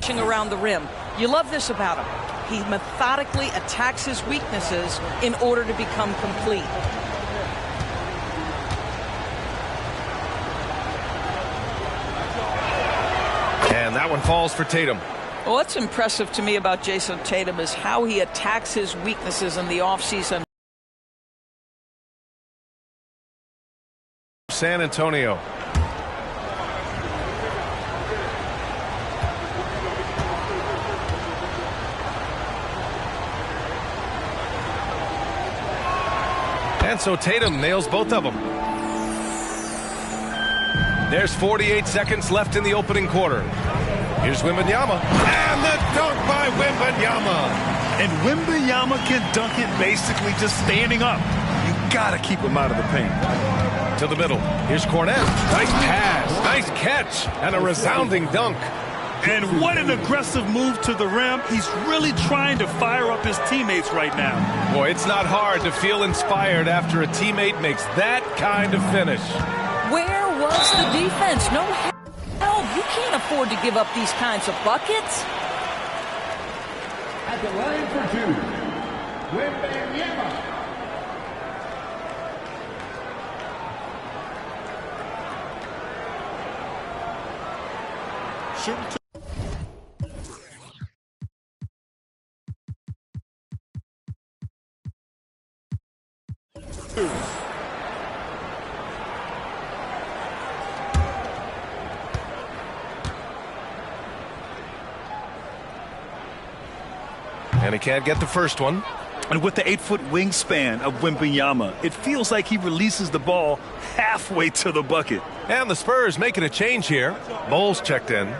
finishing around the rim. You love this about him. He methodically attacks his weaknesses in order to become complete. And that one falls for Tatum. Well, what's impressive to me about Jason Tatum is how he attacks his weaknesses in the offseason. San Antonio. And so Tatum nails both of them. There's 48 seconds left in the opening quarter. Here's Wembanyama. And the dunk by Wembanyama. And Wembanyama can dunk it basically just standing up. You got to keep him out of the paint. To the middle. Here's Cornet. Nice pass. Nice catch. And a resounding dunk. And what an aggressive move to the rim. He's really trying to fire up his teammates right now. Boy, it's not hard to feel inspired after a teammate makes that kind of finish. Where was the defense? No help. You can't afford to give up these kinds of buckets. At the line for two, Wembanyama. Shooting. And he can't get the first one. And with the 8-foot wingspan of Wembanyama, it feels like he releases the ball halfway to the bucket. And the Spurs making a change here. Bowles checked in.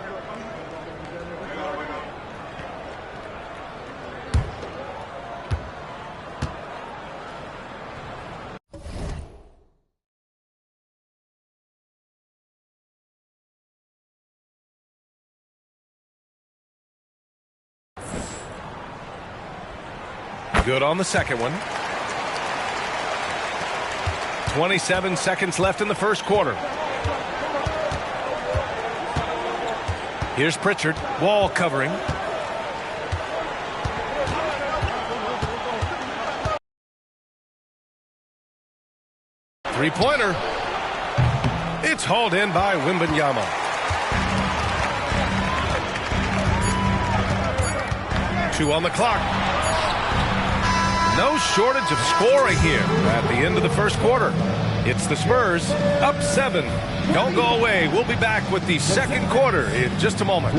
Good on the second one. 27 seconds left in the first quarter. Here's Pritchard. Wall covering. Three-pointer. It's hauled in by Wembanyama. Two on the clock. No shortage of scoring here at the end of the first quarter. It's the Spurs up 7. Don't go away. We'll be back with the second quarter in just a moment.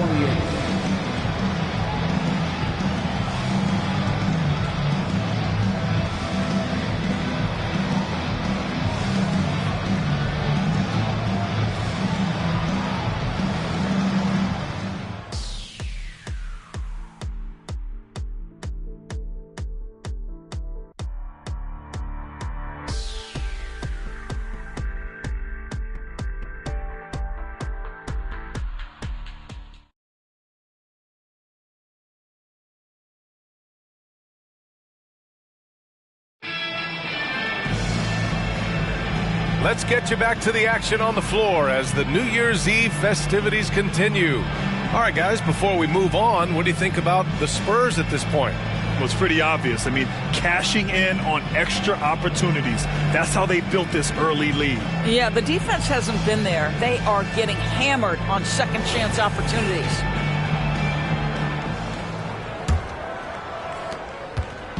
Let's get you back to the action on the floor as the New Year's Eve festivities continue. All right, guys, before we move on, what do you think about the Spurs at this point? Well, it's pretty obvious. I mean, cashing in on extra opportunities. That's how they built this early lead. Yeah, the defense hasn't been there. They are getting hammered on second chance opportunities.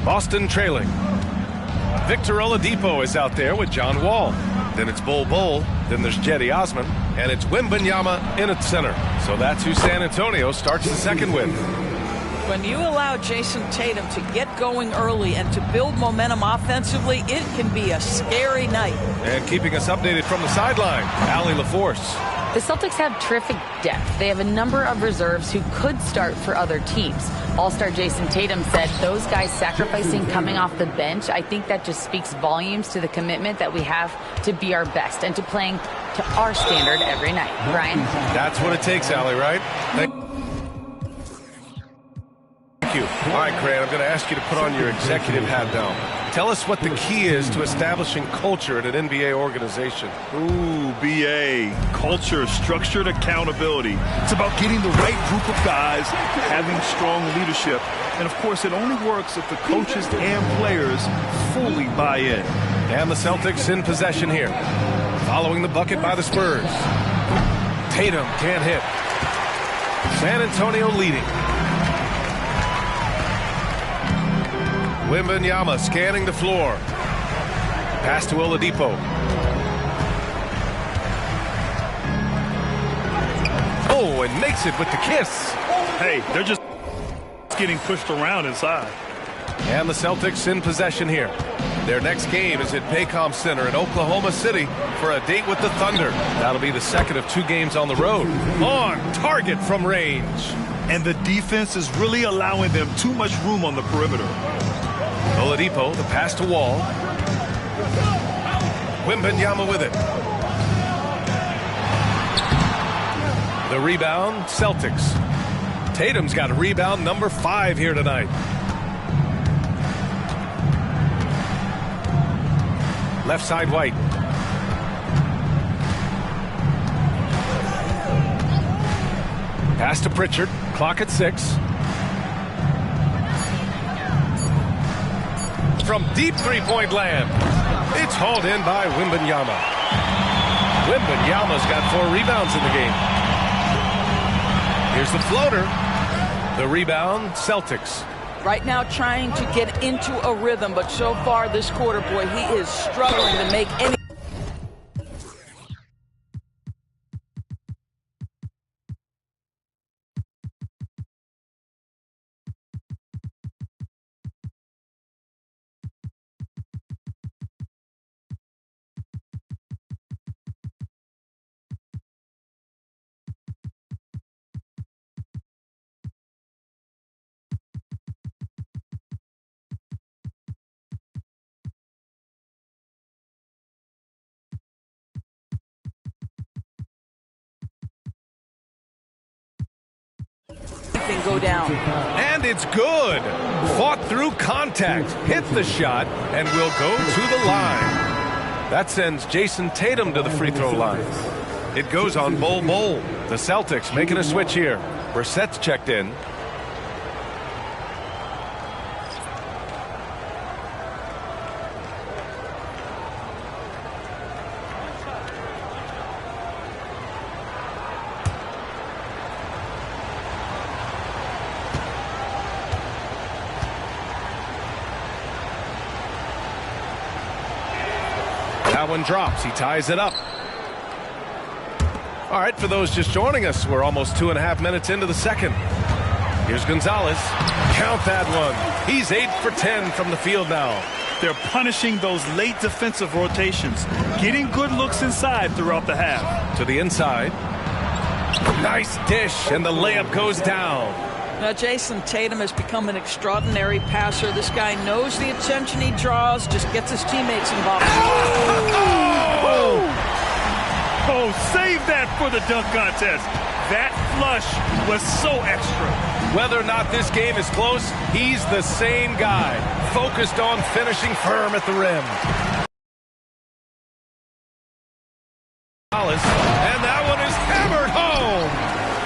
Boston trailing. Victor Oladipo is out there with John Wall. Then it's Bol Bol. Then there's Cedi Osman. And it's Wembanyama in at center. So that's who San Antonio starts the second with. When you allow Jason Tatum to get going early and to build momentum offensively, it can be a scary night. And keeping us updated from the sideline, Allie LaForce. The Celtics have terrific depth. They have a number of reserves who could start for other teams. All-star Jason Tatum said those guys sacrificing coming off the bench, I think that just speaks volumes to the commitment that we have to be our best and to playing to our standard every night. Brian? That's what it takes, Allie, right? Thank you. All right, Grant, I'm going to ask you to put on your executive hat now. Tell us what the key is to establishing culture at an NBA organization. Ooh, BA. Culture, structured accountability. It's about getting the right group of guys, having strong leadership. And, of course, it only works if the coaches and players fully buy in. And the Celtics in possession here. Following the bucket by the Spurs. Tatum can't hit. San Antonio leading. Wembanyama scanning the floor. Pass to Oladipo. Oh, and makes it with the kiss. Hey, they're just getting pushed around inside. And the Celtics in possession here. Their next game is at Paycom Center in Oklahoma City for a date with the Thunder. That'll be the second of 2 games on the road. On target from range. And the defense is really allowing them too much room on the perimeter. Oladipo, the pass to Wall. Wembanyama with it. The rebound, Celtics. Tatum's got rebound number 5 here tonight. Left side White. Pass to Pritchard. Clock at 6. From deep three-point land. It's hauled in by Wembanyama. Wembanyama's got 4 rebounds in the game. Here's the floater. The rebound, Celtics. Right now trying to get into a rhythm, but so far this quarter, boy, he is struggling to make any... go down. And it's good. Fought through contact, hit the shot, and will go to the line. That sends Jason Tatum to the free throw line. It goes on Bol Bol. The Celtics making a switch here. Brissett's checked in. That one drops. He ties it up. All right, for those just joining us, we're almost 2.5 minutes into the second. Here's Gonzalez. Count that one. He's 8 for 10 from the field now. They're punishing those late defensive rotations, getting good looks inside throughout the half. To the inside. Nice dish, and the layup goes down. Now, Jason Tatum has become an extraordinary passer. This guy knows the attention he draws, just gets his teammates involved. Oh, save that for the dunk contest. That flush was so extra. Whether or not this game is close, he's the same guy, focused on finishing firm at the rim. And that one is hammered home.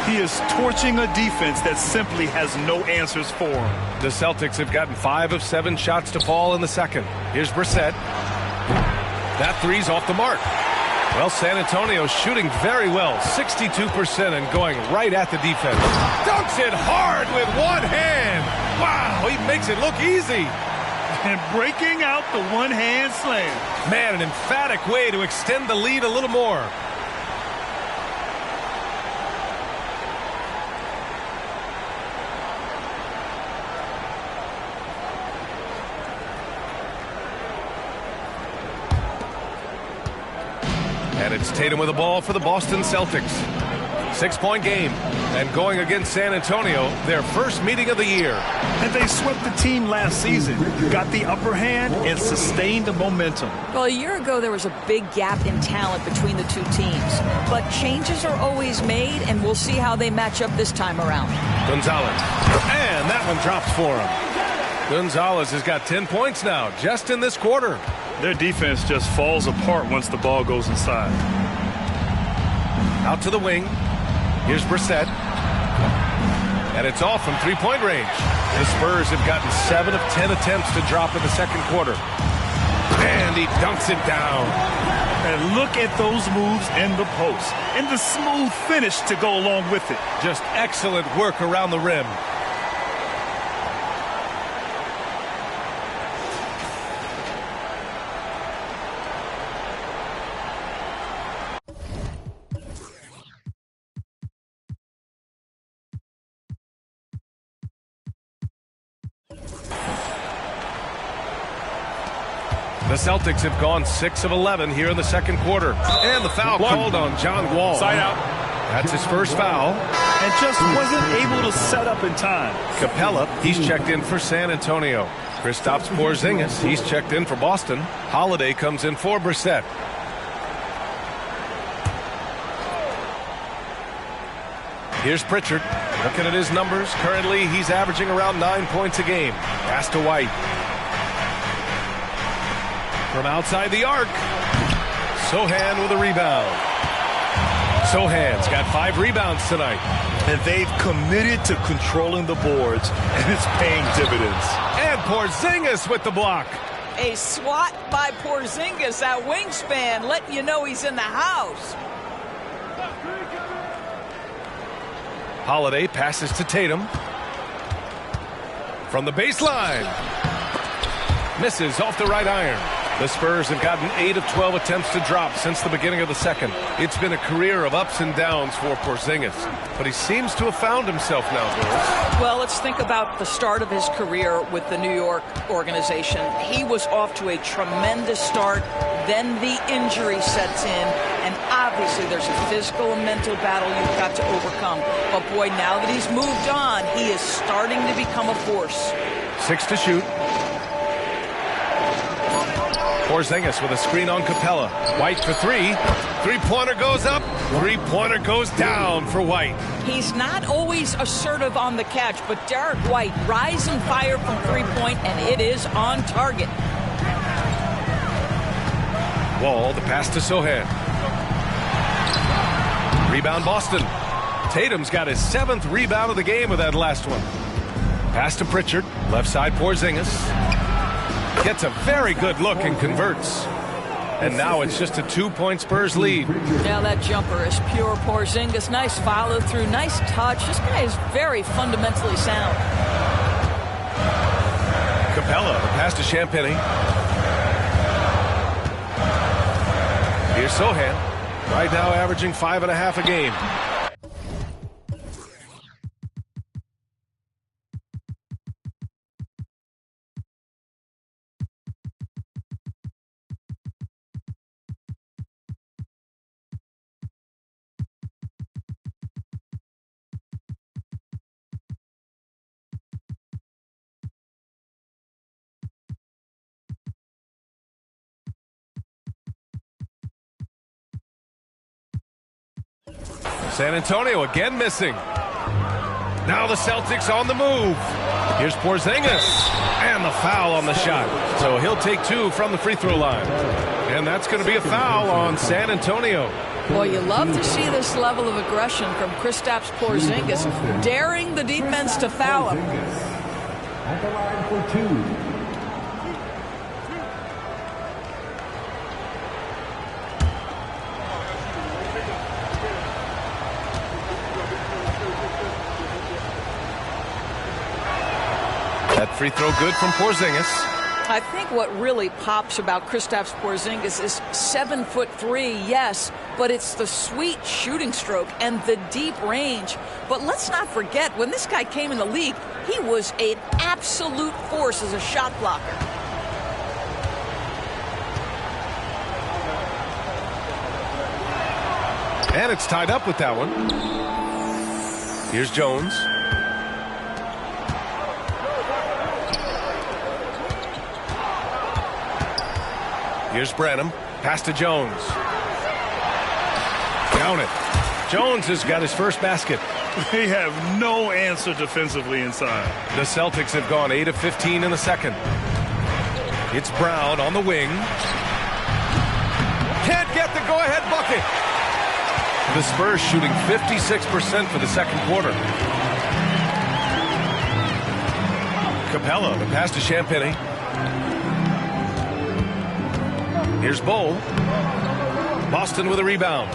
He is torching a defense that simply has no answers for him. The Celtics have gotten 5 of 7 shots to fall in the second. Here's Brissett. That three's off the mark. Well, San Antonio's shooting very well, 62% and going right at the defense. Dunks it hard with one hand. Wow, he makes it look easy. And breaking out the one-hand slam. Man, an emphatic way to extend the lead a little more. And it's Tatum with the ball for the Boston Celtics. 6-point game. And going against San Antonio, their first meeting of the year. And they swept the team last season, got the upper hand, and sustained the momentum. Well, a year ago, there was a big gap in talent between the two teams. But changes are always made, and we'll see how they match up this time around. Gonzalez. And that one drops for him. Gonzalez has got 10 points now, just in this quarter. Their defense just falls apart once the ball goes inside. Out to the wing. Here's Brissett. And it's off from three-point range. The Spurs have gotten 7 of 10 attempts to drop in the second quarter. And he dunks it down. And look at those moves in the post. And the smooth finish to go along with it. Just excellent work around the rim. The Celtics have gone 6 of 11 here in the second quarter. And the foul called on John Wall. Side out. That's his first foul. And just wasn't able to set up in time. Capella, he's checked in for San Antonio. Kristaps Porzingis, he's checked in for Boston. Holiday comes in for Brissett. Here's Pritchard. Looking at his numbers, currently he's averaging around 9 points a game. Pass to White. From outside the arc, Sohan with a rebound. Sohan's got 5 rebounds tonight. And they've committed to controlling the boards, and it's paying dividends. And Porzingis with the block. A swat by Porzingis, that wingspan, letting you know he's in the house. Holiday passes to Tatum. From the baseline. Misses off the right iron. The Spurs have gotten 8 of 12 attempts to drop since the beginning of the second. It's been a career of ups and downs for Porzingis, but he seems to have found himself now, Bills. Well, let's think about the start of his career with the New York organization. He was off to a tremendous start. Then the injury sets in, and obviously there's a physical and mental battle you've got to overcome. But boy, now that he's moved on, he is starting to become a force. 6 to shoot. Porzingis with a screen on Capella. White for 3. Three-pointer goes up. Three-pointer goes down for White. He's not always assertive on the catch, but Derek White, rise and fire from three-point, and it is on target. Wall, the pass to Sohan. Rebound Boston. Tatum's got his 7th rebound of the game with that last one. Pass to Pritchard. Left side Porzingis. Gets a very good look and converts. And now it's just a 2-point Spurs lead. Now that jumper is pure Porzingis. Nice follow through, nice touch. This guy is very fundamentally sound. Capella, the pass to Champagny. Here's Sohan. Right now averaging 5.5 a game. San Antonio again missing. Now the Celtics on the move. Here's Porzingis. And the foul on the shot. So he'll take 2 from the free throw line. And that's going to be a foul on San Antonio. Boy, you love to see this level of aggression from Kristaps Porzingis, daring the defense to foul him. At the line for 2. That free throw good from Porzingis. I think what really pops about Kristaps Porzingis is 7'3", yes, but it's the sweet shooting stroke and the deep range. But let's not forget, when this guy came in the league, he was an absolute force as a shot blocker. And it's tied up with that one. Here's Jones. Here's Branham. Pass to Jones. Count it. Jones has got his first basket. They have no answer defensively inside. The Celtics have gone 8 of 15 in the second. It's Brown on the wing. Can't get the go-ahead bucket. The Spurs shooting 56% for the second quarter. Capella, the pass to Champagny. Here's Bull. Boston with a rebound.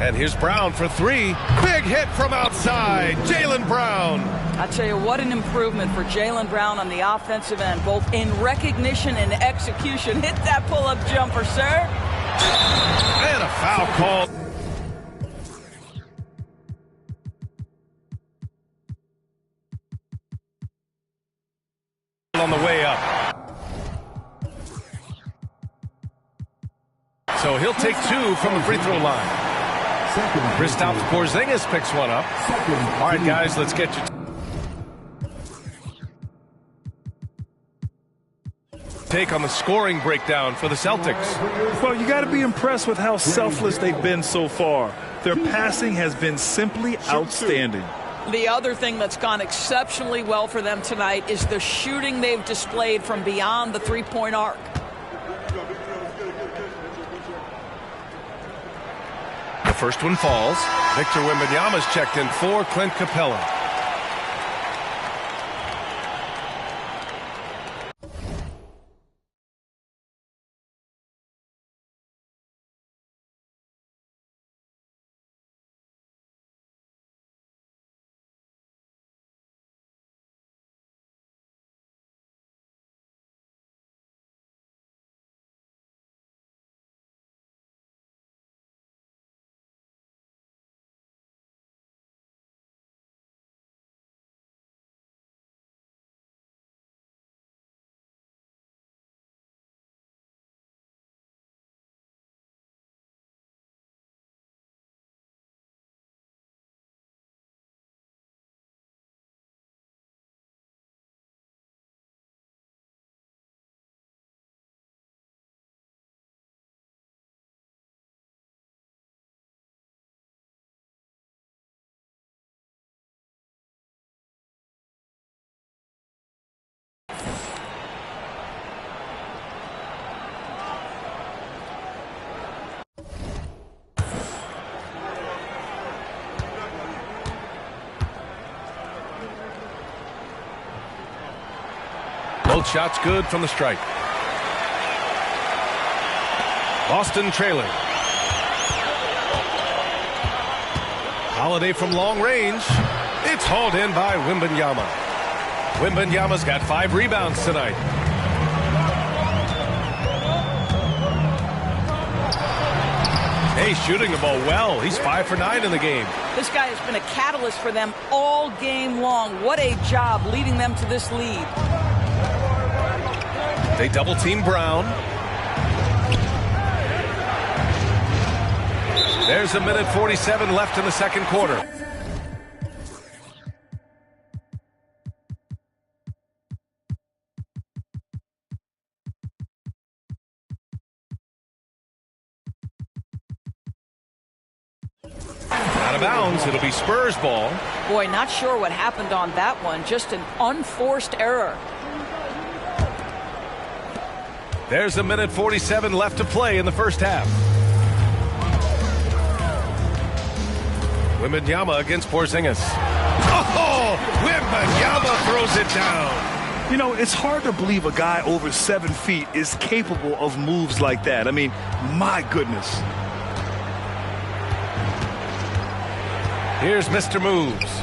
And here's Brown for three. Big hit from outside. Jaylen Brown. I tell you, what an improvement for Jaylen Brown on the offensive end, both in recognition and execution. Hit that pull-up jumper, sir. And a foul call. On the way up. So he'll take two from the free throw line. Kristaps Porzingis picks one up. All right, guys, let's get you. Take on the scoring breakdown for the Celtics. Well, you got to be impressed with how selfless they've been so far. Their passing has been simply outstanding. The other thing that's gone exceptionally well for them tonight is the shooting they've displayed from beyond the three-point arc. The first one falls. Victor Wembanyama's checked in for Clint Capella. Both shots good from the stripe. Boston trailing. Holiday from long range. It's hauled in by Wembanyama. Wembanyama's got 5 rebounds tonight. Hey, shooting the ball well. He's 5 for 9 in the game. This guy has been a catalyst for them all game long. What a job leading them to this lead. They double team Brown. There's a minute 47 left in the second quarter. Out of bounds, it'll be Spurs ball. Boy, not sure what happened on that one. Just an unforced error. There's a minute 47 left to play in the first half. Wembanyama against Porzingis. Oh, Wembanyama throws it down. You know, it's hard to believe a guy over 7 feet is capable of moves like that. I mean, my goodness. Here's Mr. Moves.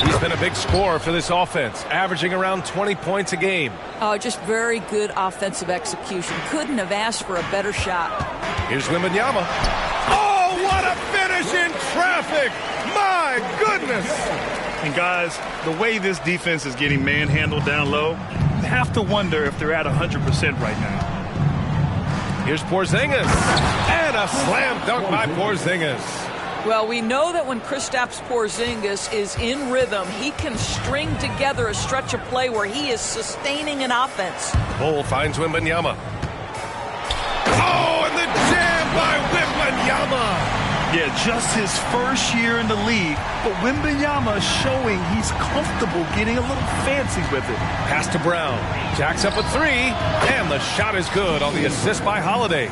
He's been a big scorer for this offense, averaging around 20 points a game. Oh, just very good offensive execution. Couldn't have asked for a better shot. Here's Wembanyama. Oh, what a finish in traffic! My goodness! And guys, the way this defense is getting manhandled down low, you have to wonder if they're at 100% right now. Here's Porzingis. And a slam dunk by Porzingis. Well, we know that when Kristaps Porzingis is in rhythm, he can string together a stretch of play where he is sustaining an offense. Bull finds Wembanyama. Oh, and the jam by Wembanyama. Yeah, just his first year in the league, but Wembanyama is showing he's comfortable getting a little fancy with it. Pass to Brown. Jacks up a three, and the shot is good on the assist by Holiday.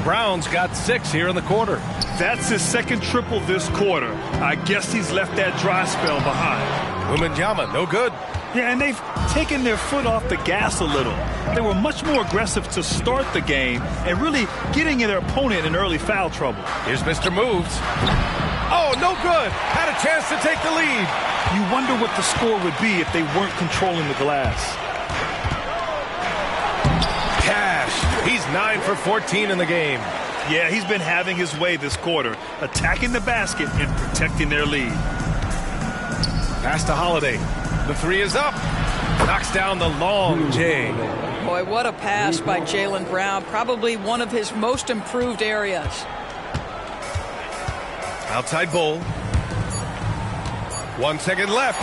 Brown's got 6 here in the quarter. That's his second triple this quarter. I guess he's left that dry spell behind. Wembanyama, no good. Yeah, and they've taken their foot off the gas a little. They were much more aggressive to start the game and really getting their opponent in early foul trouble. Here's Mr. Moves. Oh, no good. Had a chance to take the lead. You wonder what the score would be if they weren't controlling the glass. Cash. He's 9 for 14 in the game. Yeah, he's been having his way this quarter, attacking the basket and protecting their lead. Pass to Holiday. The three is up. Knocks down the long J. Boy, what a pass by Jaylen Brown. Probably one of his most improved areas. Outside Bull. 1 second left.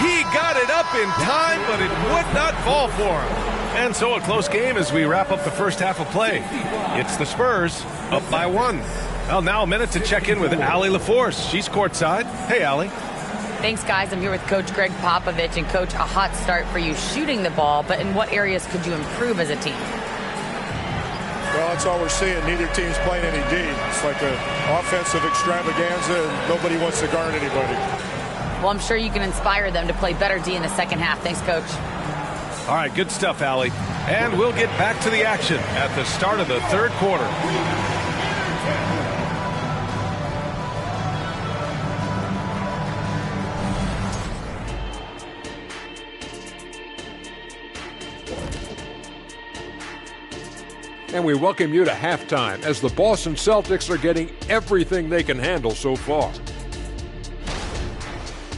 He got it up in time, but it would not fall for him. And so a close game as we wrap up the first half of play. It's the Spurs up by 1. Well, now a minute to check in with Allie LaForce. She's courtside. Hey, Allie. Thanks, guys. I'm here with Coach Greg Popovich. And, Coach, a hot start for you shooting the ball, but in what areas could you improve as a team? Well, that's all we're seeing. Neither team's playing any D. It's like an offensive extravaganza, and nobody wants to guard anybody. Well, I'm sure you can inspire them to play better D in the second half. Thanks, Coach. All right, good stuff, Allie. And we'll get back to the action at the start of the third quarter. And we welcome you to halftime as the Boston Celtics are getting everything they can handle so far.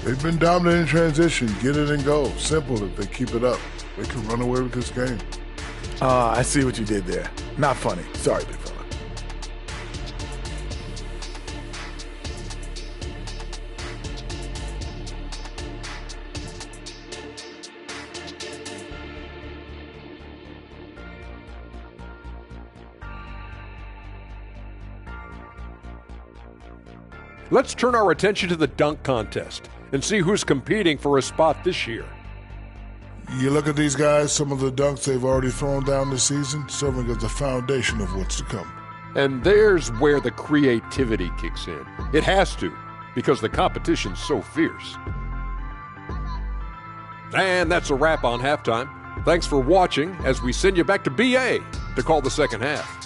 They've been dominant in transition. Get it and go. Simple. If they keep it up, they can run away with this game. I see what you did there. Not funny. Sorry, big fella. Let's turn our attention to the dunk contest and see who's competing for a spot this year. You look at these guys, some of the dunks they've already thrown down this season, serving as the foundation of what's to come. And there's where the creativity kicks in. It has to, because the competition's so fierce. And that's a wrap on halftime. Thanks for watching as we send you back to BA to call the second half.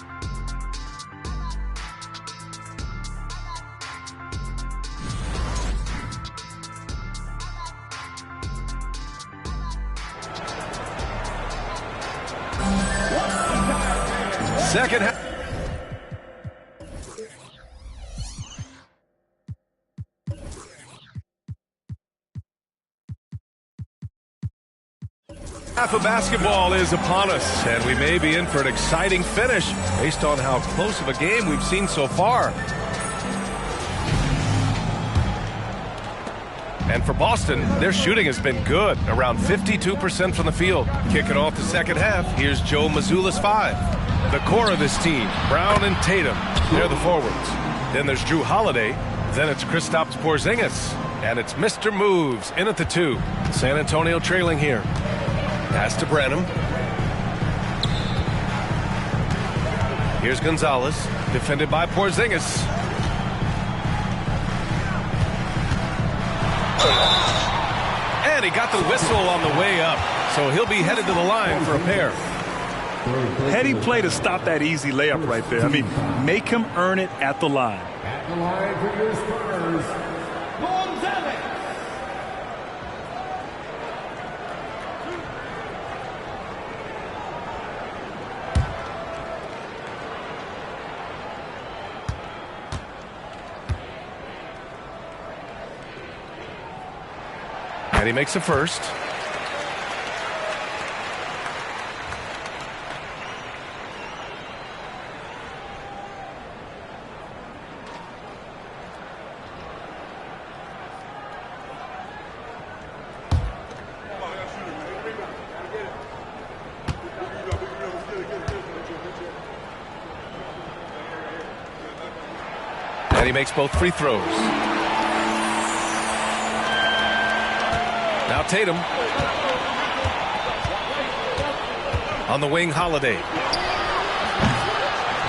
Second half. Half of basketball is upon us, and we may be in for an exciting finish based on how close of a game we've seen so far. And for Boston, their shooting has been good, around 52% from the field. Kicking off the second half, here's Joe Mazzulla's 5. The core of this team, Brown and Tatum, they're the forwards. Then there's Drew Holiday. Then it's Kristaps Porzingis. And it's Mr. Moves in at the 2. San Antonio trailing here. Pass to Branham. Here's Gonzalez, defended by Porzingis. And he got the whistle on the way up, so he'll be headed to the line for a pair. Heady play to stop that easy layup right there. I mean, make him earn it at the line. At the line for your Spurs, Gonzalez. And he makes a first. he makes both free throws. Now Tatum. On the wing, Holiday.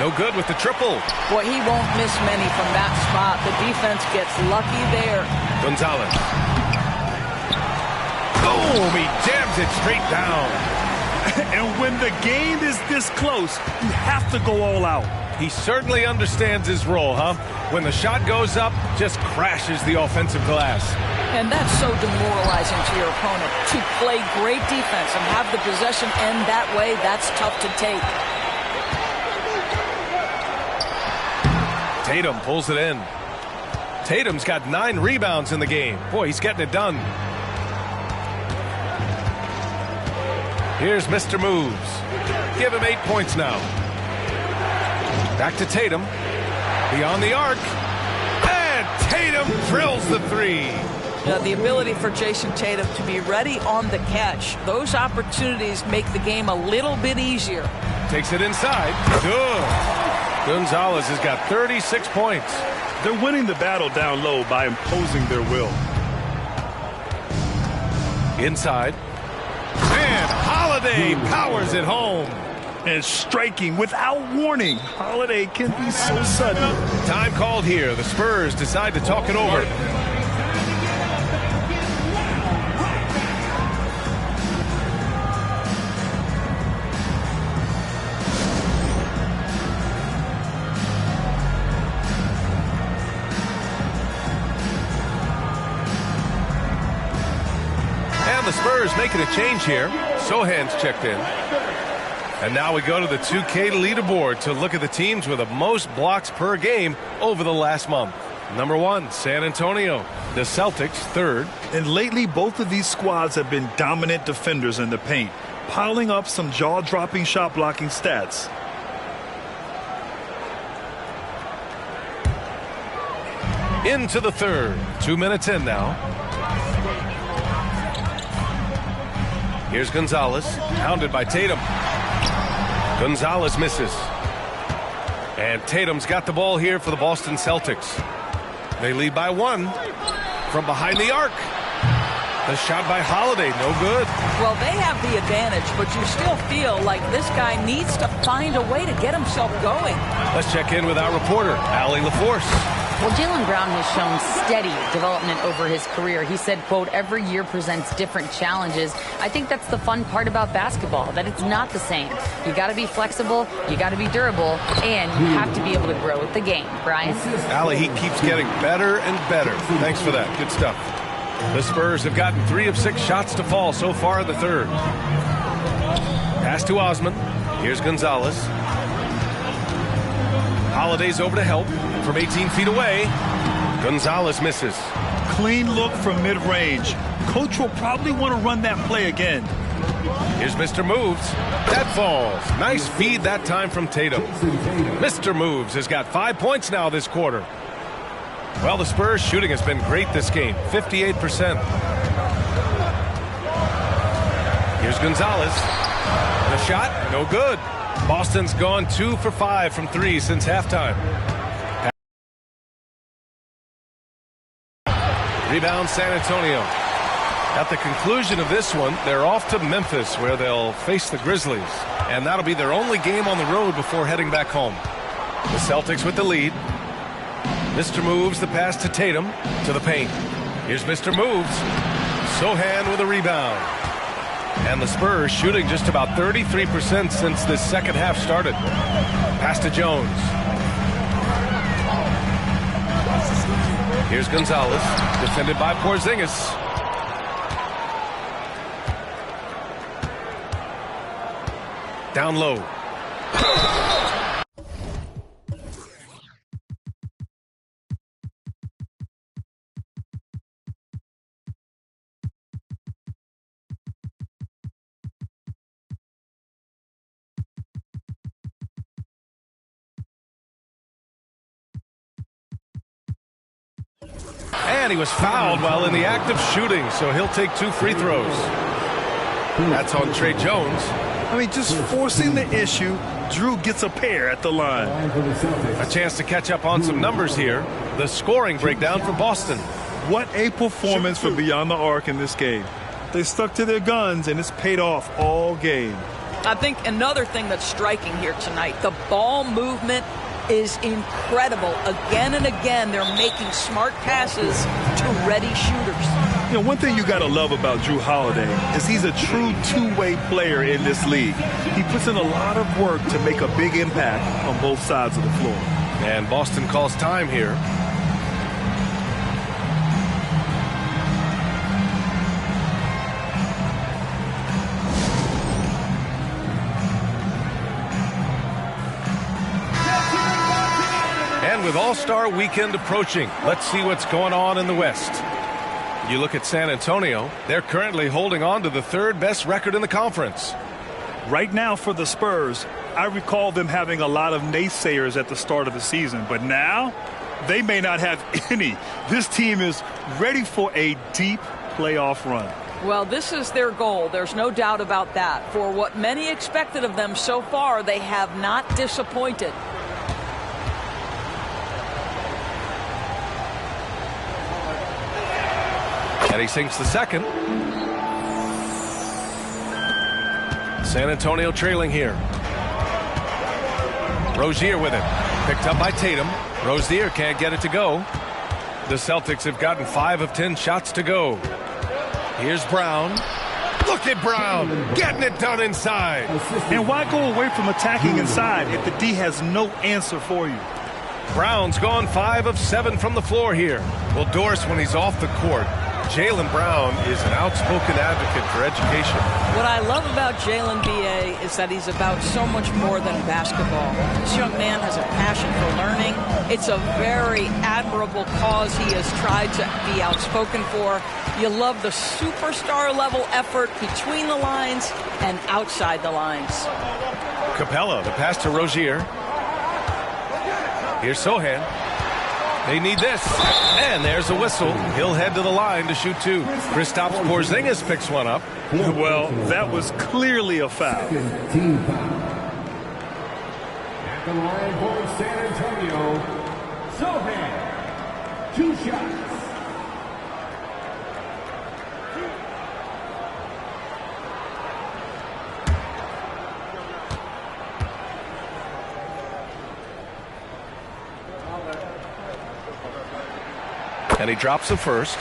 No good with the triple. Boy, he won't miss many from that spot. The defense gets lucky there. Gonzalez. Boom! He jams it straight down. And when the game is this close, you have to go all out. He certainly understands his role, huh? When the shot goes up, just crashes the offensive glass. And that's so demoralizing to your opponent. To play great defense and have the possession end that way, that's tough to take. Tatum pulls it in. Tatum's got 9 rebounds in the game. Boy, he's getting it done. Here's Mr. Moves. Give him 8 points now. Back to Tatum. Beyond the arc. And Tatum drills the 3. The ability for Jason Tatum to be ready on the catch. Those opportunities make the game a little bit easier. Takes it inside. Good. Gonzalez has got 36 points. They're winning the battle down low by imposing their will. Inside. And Holiday powers it home. And striking without warning. Holiday can be so sudden. Time called here. The Spurs decide to talk it over. And the Spurs making a change here. Sohan's checked in. And now we go to the 2K leaderboard to look at the teams with the most blocks per game over the last month. Number 1, San Antonio. The Celtics, 3rd. And lately, both of these squads have been dominant defenders in the paint, piling up some jaw-dropping shot blocking stats. Into the 3rd. 2 minutes in now. Here's Gonzalez, hounded by Tatum. Gonzalez misses. And Tatum's got the ball here for the Boston Celtics. They lead by 1 from behind the arc. The shot by Holiday, no good. Well, they have the advantage, but you still feel like this guy needs to find a way to get himself going. Let's check in with our reporter, Allie LaForce. Well, Jaylen Brown has shown steady development over his career. He said, quote, every year presents different challenges. I think that's the fun part about basketball, that it's not the same. You got to be flexible, you got to be durable, and you have to be able to grow with the game. Brian? Allie, he keeps getting better and better. Thanks for that. Good stuff. The Spurs have gotten 3 of 6 shots to fall so far in the 3rd. Pass to Osman. Here's Gonzalez. Holiday's over to help from 18 feet away. Gonzalez misses. Clean look from mid-range. Coach will probably want to run that play again. Here's Mr. Moves. That falls. Nice feed that time from Tatum. Mr. Moves has got 5 points now this quarter. Well, the Spurs shooting has been great this game. 58%. Here's Gonzalez. The shot, no good. Boston's gone 2 for 5 from 3 since halftime. Rebound San Antonio. At the conclusion of this one, they're off to Memphis where they'll face the Grizzlies. And that'll be their only game on the road before heading back home. The Celtics with the lead. Mr. Moves the pass to Tatum to the paint. Here's Mr. Moves. Sohan with a rebound. And the Spurs shooting just about 33% since this second half started. Pass to Jones. Here's Gonzalez, defended by Porzingis. Down low. And he was fouled while in the act of shooting, so he'll take 2 free throws. That's on Trey Jones. I mean, just forcing the issue, Drew gets a pair at the line. A chance to catch up on some numbers here. The scoring breakdown for Boston. What a performance for Beyond the Arc in this game. They stuck to their guns, and it's paid off all game. I think another thing that's striking here tonight, the ball movement is incredible. Again and again, they're making smart passes to ready shooters. You know, one thing you got to love about Drew Holiday is he's a true two-way player in this league. He puts in a lot of work to make a big impact on both sides of the floor. And Boston calls time here. And with All-Star Weekend approaching, let's see what's going on in the West. You look at San Antonio, they're currently holding on to the third best record in the conference. Right now for the Spurs, I recall them having a lot of naysayers at the start of the season, but now they may not have any. This team is ready for a deep playoff run. Well, this is their goal. There's no doubt about that. For what many expected of them so far, they have not disappointed. And he sinks the second. San Antonio trailing here. Rozier with it. Picked up by Tatum. Rozier can't get it to go. The Celtics have gotten 5 of 10 shots to go. Here's Brown. Look at Brown getting it done inside. And why go away from attacking inside if the D has no answer for you? Brown's gone 5 of 7 from the floor here. Well, Doris, when he's off the court, Jaylen Brown is an outspoken advocate for education. What I love about Jaylen B.A. is that he's about so much more than basketball. This young man has a passion for learning. It's a very admirable cause he has tried to be outspoken for. You love the superstar level effort between the lines and outside the lines. Capella, the pass to Rozier. Here's Sohan. They need this. And there's a whistle. He'll head to the line to shoot 2. Kristaps Porzingis picks one up. Well, that was clearly a foul. At the line for San Antonio, Sohan, 2 shots. And he drops the first.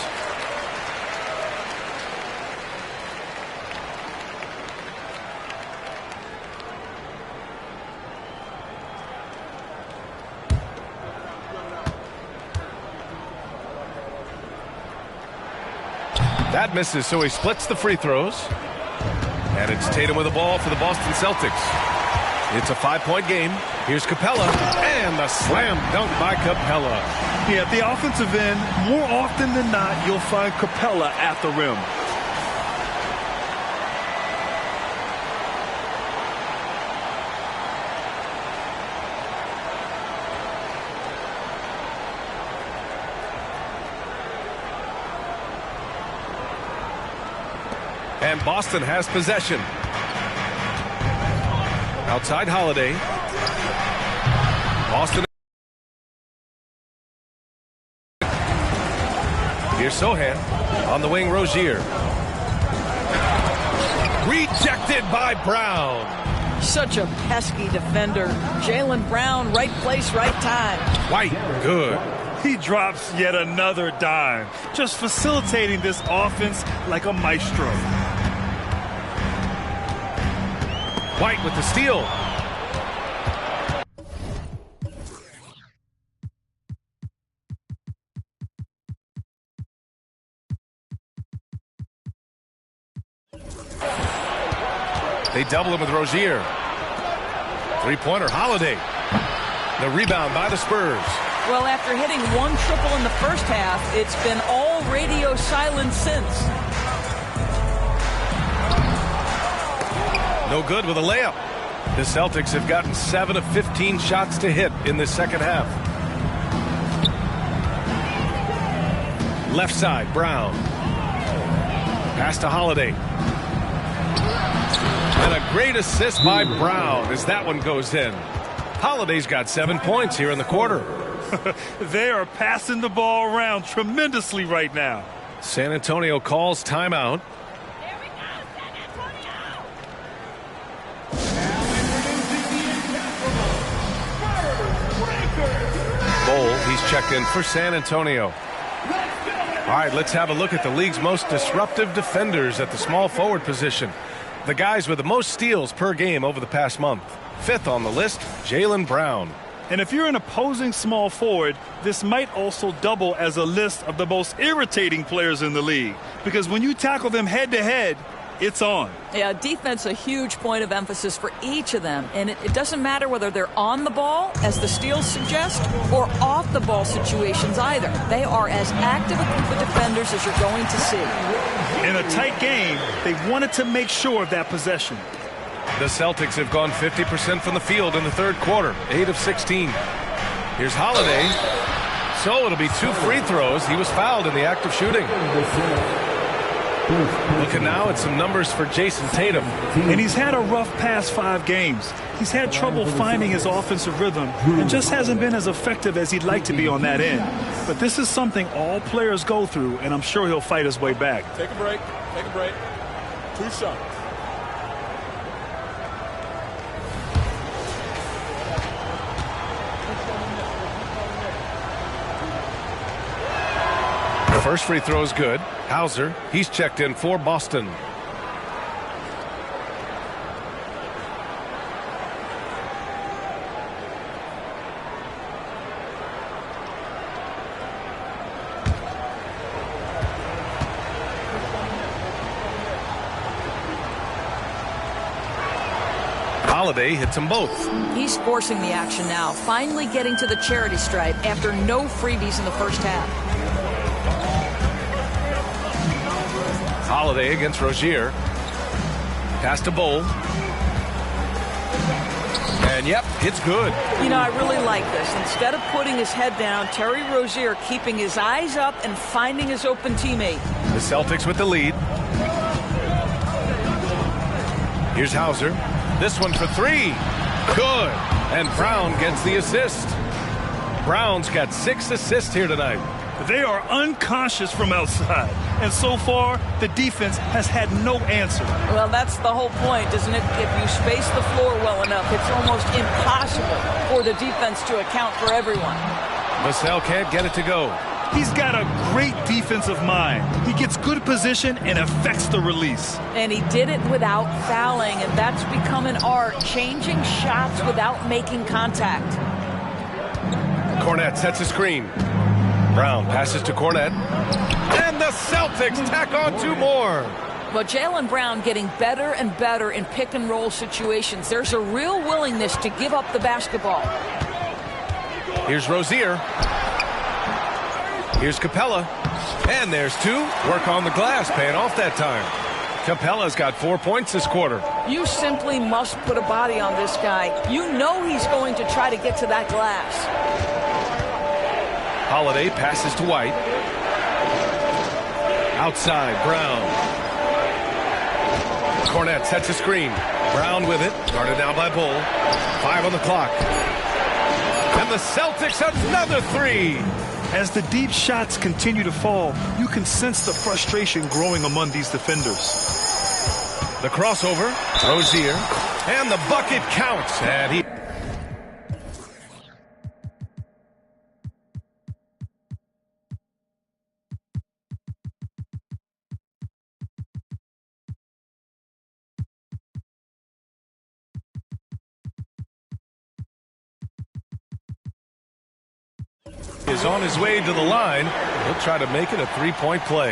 That misses, so he splits the free throws. And it's Tatum with the ball for the Boston Celtics. It's a 5-point game. Here's Capella, and the slam dunk by Capella. Yeah, at the offensive end, more often than not, you'll find Capella at the rim. And Boston has possession. Outside Holiday. Boston. Here's Sohan. On the wing, Rozier. Rejected by Brown. Such a pesky defender. Jaylen Brown, right place, right time. White, good. He drops yet another dime, just facilitating this offense like a maestro. White with the steal. They double him with Rozier. Three-pointer, Holiday. The rebound by the Spurs. Well, after hitting 1 triple in the first half, it's been all radio silence since. No good with a layup. The Celtics have gotten 7 of 15 shots to hit in the second half. Left side, Brown. Pass to Holiday. And a great assist by Brown as that one goes in. Holiday's got 7 points here in the quarter. They are passing the ball around tremendously right now. San Antonio calls timeout. Bowl, he's checked in for San Antonio. All right, let's have a look at the league's most disruptive defenders at the small forward position. The guys with the most steals per game over the past month. Fifth on the list, Jaylen Brown. And if you're an opposing small forward, this might also double as a list of the most irritating players in the league. Because when you tackle them head-to-head, it's on. Yeah, defense a huge point of emphasis for each of them. And it doesn't matter whether they're on the ball, as the steals suggest, or off the ball situations either. They are as active a group of defenders as you're going to see. In a tight game, they wanted to make sure of that possession. The Celtics have gone 50% from the field in the third quarter, 8 of 16. Here's Holiday. So it'll be 2 free throws. He was fouled in the act of shooting. Looking now at some numbers for Jason Tatum. And he's had a rough past 5 games. He's had trouble finding his offensive rhythm and just hasn't been as effective as he'd like to be on that end. But this is something all players go through, and I'm sure he'll fight his way back. Take a break. Take a break. 2 shots. First free throw is good. Hauser, he's checked in for Boston. Holiday hits them both. He's forcing the action now, finally getting to the charity stripe after no freebies in the first half. Holiday against Rozier. Pass to Bowl. And yep, it's good. You know, I really like this. Instead of putting his head down, Terry Rozier keeping his eyes up and finding his open teammate. The Celtics with the lead. Here's Hauser. This one for 3. Good. And Brown gets the assist. Brown's got 6 assists here tonight. They are unconscious from outside. And so far, the defense has had no answer. Well, that's the whole point, isn't it? If you space the floor well enough, it's almost impossible for the defense to account for everyone. Vassell can't get it to go. He's got a great defensive mind. He gets good position and affects the release. And he did it without fouling, and that's become an art, changing shots without making contact. Cornette sets a screen. Brown passes to Cornette. And the Celtics tack on 2 more. Well, Jaylen Brown getting better and better in pick-and-roll situations. There's a real willingness to give up the basketball. Here's Rozier. Here's Capella. And there's 2. Work on the glass, paying off that time. Capella's got 4 points this quarter. You simply must put a body on this guy. You know he's going to try to get to that glass. Holiday passes to White. Outside, Brown. Cornette sets a screen. Brown with it. Guarded now by Bull. 5 on the clock. And the Celtics have another 3. As the deep shots continue to fall, you can sense the frustration growing among these defenders. The crossover. Rozier. And the bucket counts. And he... is on his way to the line. He'll try to make it a 3-point play.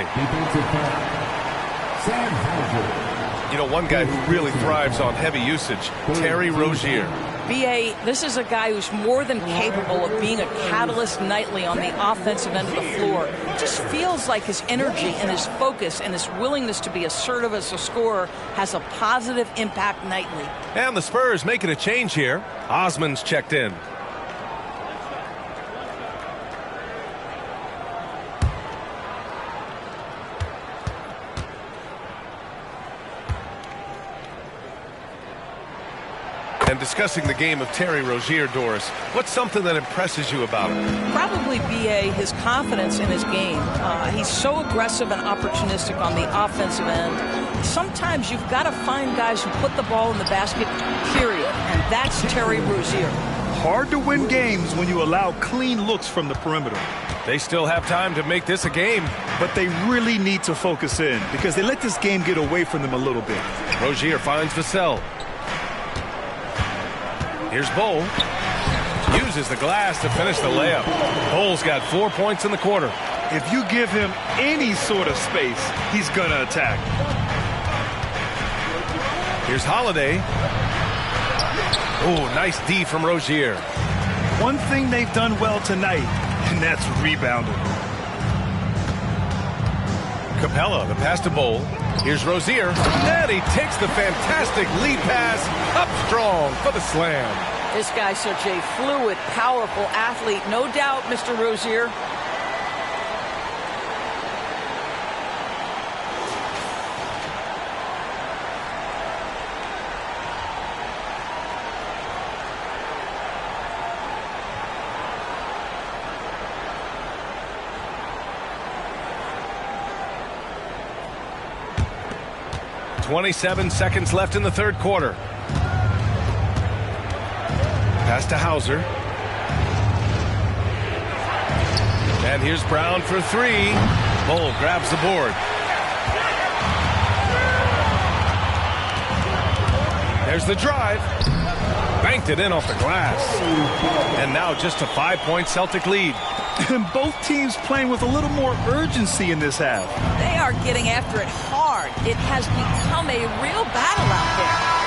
You know, one guy who really thrives on heavy usage, Terry Rozier. B.A., this is a guy who's more than capable of being a catalyst nightly on the offensive end of the floor. It just feels like his energy and his focus and his willingness to be assertive as a scorer has a positive impact nightly. And the Spurs making a change here. Osman's checked in. And discussing the game of Terry Rozier, Doris, what's something that impresses you about him? Probably B.A., his confidence in his game. He's so aggressive and opportunistic on the offensive end. Sometimes you've got to find guys who put the ball in the basket, period. And that's Terry Rozier. Hard to win games when you allow clean looks from the perimeter. They still have time to make this a game. But they really need to focus in because they let this game get away from them a little bit. Rozier finds Vassell. Here's Bull. Uses the glass to finish the layup. Bull's got 4 points in the quarter. If you give him any sort of space, he's going to attack. Here's Holiday. Oh, nice D from Rozier. One thing they've done well tonight, and that's rebounding. Capella, the pass to Bull. Here's Rozier. And he takes the fantastic lead pass up strong for the slam. This guy's such a fluid, powerful athlete. No doubt, Mr. Rozier. .27 seconds left in the third quarter. Pass to Hauser. And here's Brown for three. Bull grabs the board. There's the drive. Banked it in off the glass. And now just a 5-point Celtic lead. And both teams playing with a little more urgency in this half. They are getting after it hard. It has become a real battle out there.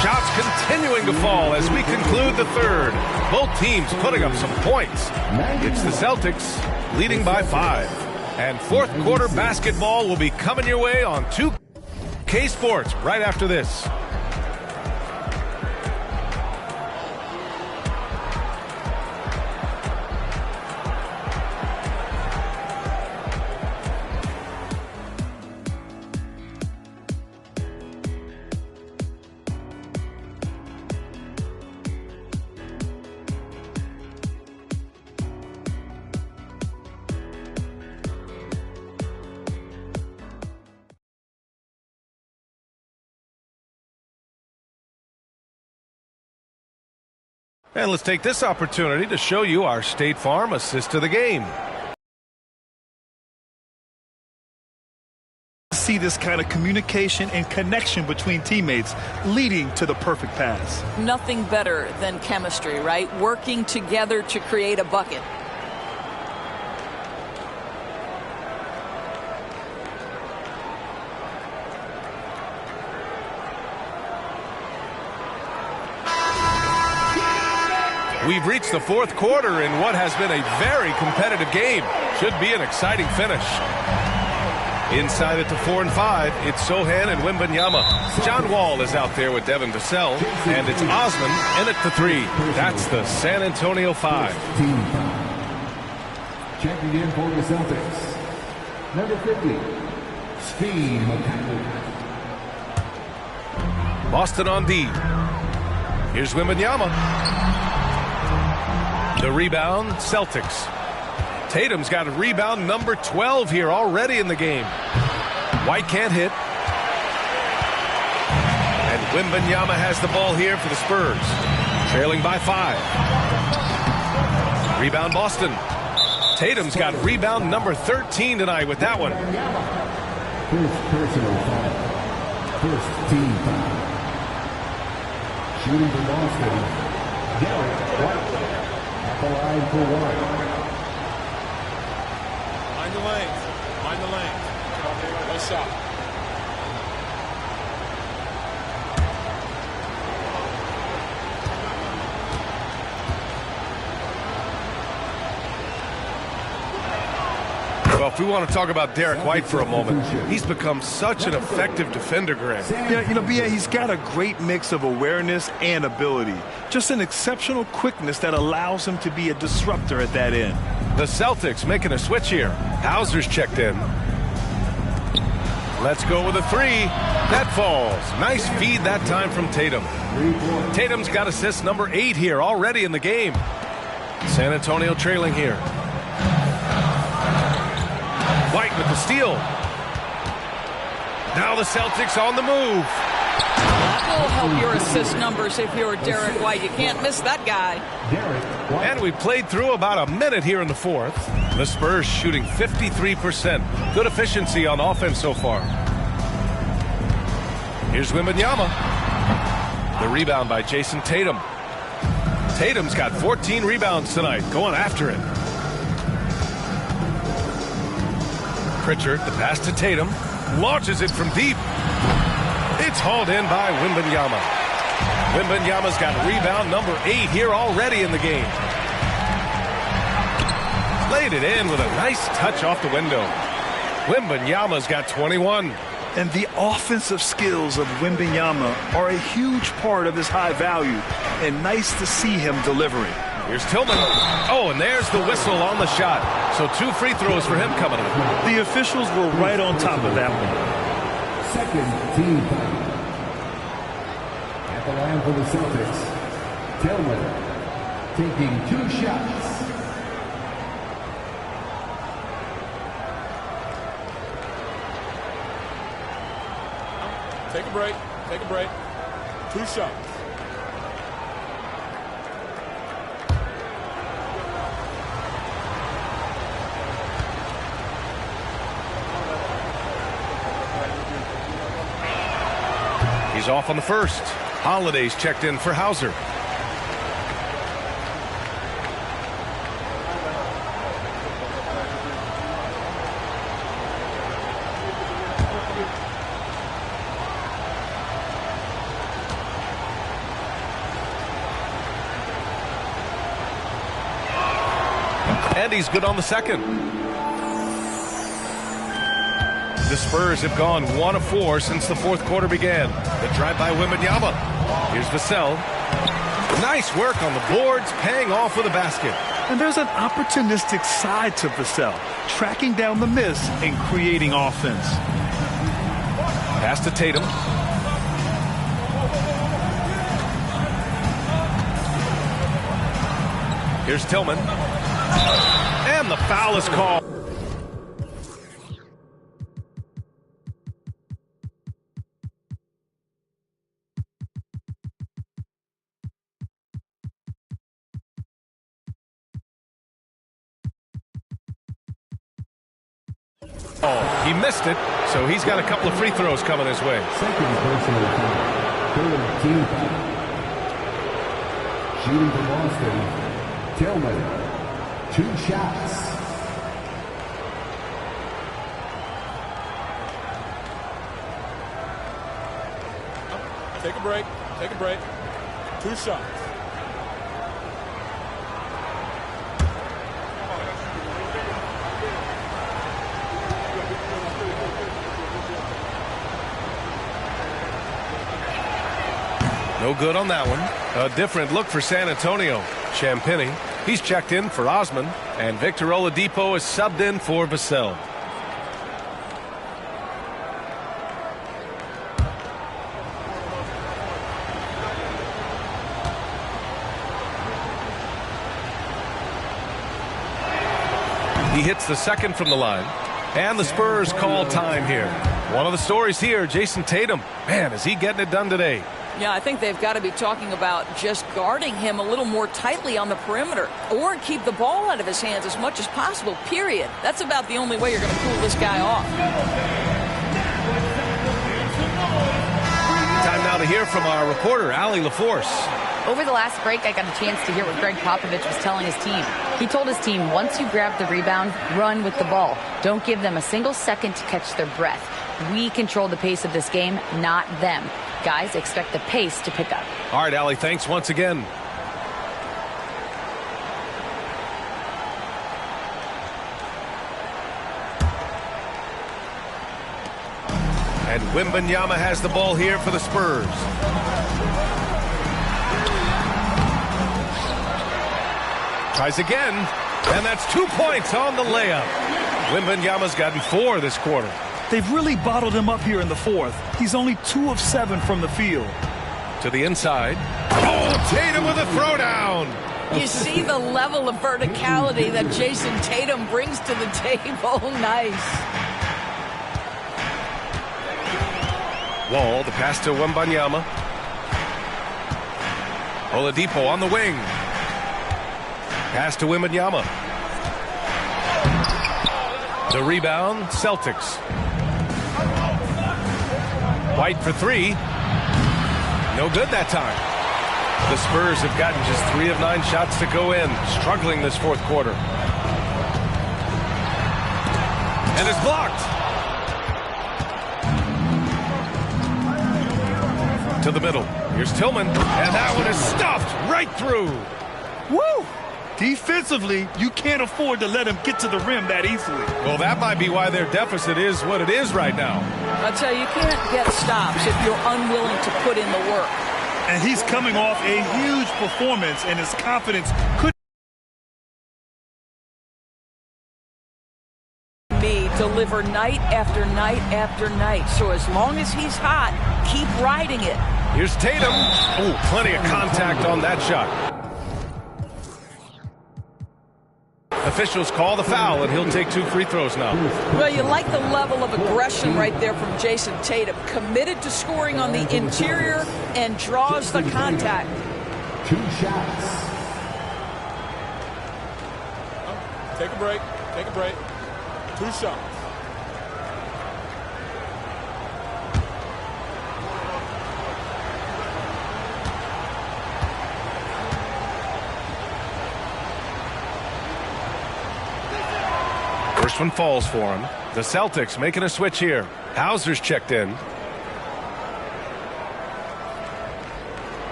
Shots continuing to fall as we conclude the third. Both teams putting up some points. It's the Celtics leading by 5. And fourth quarter basketball will be coming your way on 2K Sports right after this. And let's take this opportunity to show you our State Farm assist to the game. See this kind of communication and connection between teammates leading to the perfect pass. Nothing better than chemistry, right? Working together to create a bucket. We've reached the fourth quarter in what has been a very competitive game. Should be an exciting finish. Inside at the 4 and 5, it's Sohan and Wembanyama. John Wall is out there with Devin Vassell, and it's Osman in at the 3. That's the San Antonio 5. Checking in for the Celtics, number 50, Steve McCaffrey. Boston on D. Here's Wembanyama. The rebound, Celtics. Tatum's got a rebound number 12 here already in the game. White can't hit. And Wembanyama has the ball here for the Spurs. Trailing by 5. Rebound Boston. Tatum's got rebound number 13 tonight with that one. First personal foul. First team foul. Shooting for Boston, Derek White. At the line for White. Mind the lanes. Mind the lanes. Nice shot. Well, if we want to talk about Derek White for a moment, he's become such an effective defender, Graham. Yeah, you know, B.A., he's got a great mix of awareness and ability. Just an exceptional quickness that allows him to be a disruptor at that end. The Celtics making a switch here. Hauser's checked in. Let's go with a three. That falls. Nice feed that time from Tatum. Tatum's got assist number 8 here already in the game. San Antonio trailing here. White with the steal. Now the Celtics on the move. That will help your assist numbers if you're Derek White. You can't miss that guy. And we played through about a minute here in the fourth. The Spurs shooting 53%. Good efficiency on offense so far. Here's Wembanyama. The rebound by Jason Tatum. Tatum's got 14 rebounds tonight, going after it. Pritchard, the pass to Tatum. Launches it from deep. It's hauled in by Wembanyama. Wembanyama's got rebound number 8 here already in the game. Laid it in with a nice touch off the window. Wembanyama's got 21. And the offensive skills of Wembanyama are a huge part of his high value, and nice to see him delivering. Here's Tillman. Oh, and there's the whistle on the shot. So 2 free throws for him coming up. The officials were right on top of that one. Second team foul. At the line for the Celtics, Tillman taking 2 shots. Take a break. Take a break. 2 shots. He's off on the first. Holiday's checked in for Hauser. And he's good on the second. The Spurs have gone 1 of 4 since the fourth quarter began. The drive by Wembanyama. Here's Vassell. Nice work on the boards, paying off with a basket. And there's an opportunistic side to Vassell, tracking down the miss and creating offense. Pass to Tatum. Here's Tillman. And the foul is called. Oh, he missed it, so he's got a couple of free throws coming his way. Second personal foul. Third team foul. Shooting for Boston, Tillman. 2 shots. Take a break. Take a break. 2 shots. No good on that one. A different look for San Antonio. Champagny, he's checked in for Osman, and Victor Oladipo is subbed in for Vassell. He hits the second from the line, and the Spurs call time here. One of the stories here, Jason Tatum. Man, is he getting it done today? Yeah, I think they've got to be talking about just guarding him a little more tightly on the perimeter or keep the ball out of his hands as much as possible, period. That's about the only way you're going to cool this guy off. Time now to hear from our reporter, Allie LaForce. Over the last break, I got a chance to hear what Greg Popovich was telling his team. He told his team, once you grab the rebound, run with the ball. Don't give them a single second to catch their breath. We control the pace of this game, not them. Guys, expect the pace to pick up. All right, Allie, thanks once again. side. Wembanyama has the ball here for the Spurs. Tries again, and that's 2 points on the layup. Wembanyama's gotten 4 this quarter. They've really bottled him up here in the fourth. He's only 2 of 7 from the field. To the inside. Oh, Tatum with a throwdown. You see the level of verticality that Jason Tatum brings to the table. Nice. Wall, the pass to Wembanyama. Oladipo on the wing. Pass to Wembanyama. The rebound, Celtics. White for 3. No good that time. The Spurs have gotten just 3 of 9 shots to go in, struggling this fourth quarter. And it's blocked. To the middle. Here's Tillman, and that one is stuffed right through. Woo! Defensively, you can't afford to let him get to the rim that easily. Well, that might be why their deficit is what it is right now. I'll tell you, you can't get stops if you're unwilling to put in the work. And he's coming off a huge performance, and his confidence could deliver night after night after night. So as long as he's hot, keep riding it. Here's Tatum. Oh, plenty of contact on that shot. Officials call the foul, and he'll take 2 free throws now. Well, you like the level of aggression right there from Jason Tatum. Committed to scoring on the interior and draws the contact. 2 shots. Take a break. Take a break. 2 shots. First one falls for him. The Celtics making a switch here. Hauser's checked in.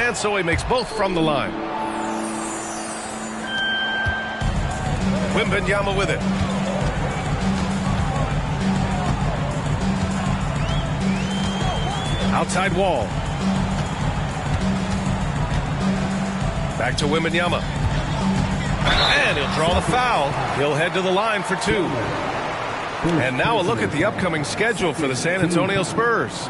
And so he makes both from the line. Wembanyama with it. Outside Wall. Back to Wembanyama. And he'll draw the foul. He'll head to the line for 2. And now a look at the upcoming schedule for the San Antonio Spurs.